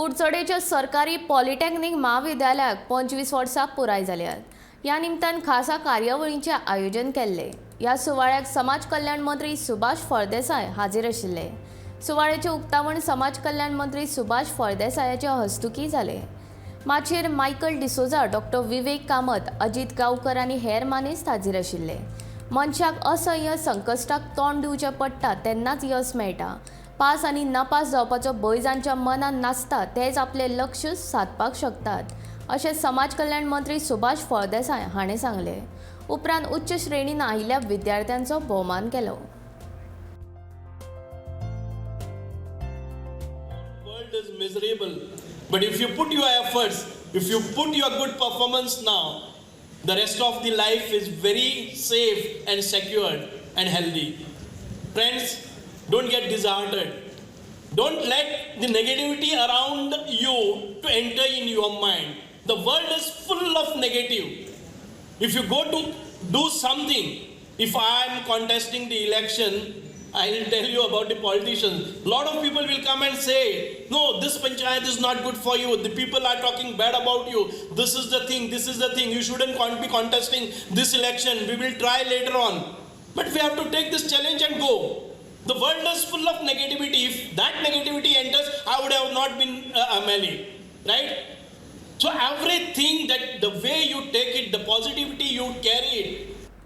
कुडचडेंच्या सरकारी पॉलिटॅक्निक महाविद्यालयाक 25 वर्सां पुराय जाल्यात. ह्या निमतान खासा कार्यावळींचें आयोजन केल्लें. ह्या सुवाळ्याक समाज कल्याण मंत्री सुभाष फळदेसाय हाजीर आशिल्ले. सुवाळ्याचें उक्तावण समाज कल्याण मंत्री सुभाष फळदेसायाच्या हस्तुकीं जालें. माचयेर मायकल डिसोजा, डॉक्टर विवेक कामत, अजित गांवकर आनी हेर मानेस्त हाजीर आशिल्ले. मनशाक असह्य संकश्टाक तोंड दिवचें पडटा तेन्नाच यश मेळटा. पास आनी नापास जावपाचो भंय जांच्या मनात नासता तेच आपले लक्ष्य साधपाक शकतात, अशें समाज कल्याण मंत्री सुभाष फळदेसाय हाणें सांगलें. उपरांत उच्च श्रेणीन आयिल्ल्या विद्यार्थ्यांचो भोवमान केलो. World is miserable, but if you put your efforts, if you put your good performance now, the rest of the life is very safe and secured and healthy. Friends, don't get disheartened. Don't let the negativity around you to enter in your mind. The world is full of negative. If you go to do something, if I am contesting the election, I will tell you about the politicians. A lot of people will come and say, no, this panchayat is not good for you. The people are talking bad about you. This is the thing, this is the thing. You shouldn't be contesting this election. We will try later on. But we have to take this challenge and go. The world is full of negativity. If that negativity enters, I would have not been MLA, right? So everything, that the way you take it, the positivity you carry it,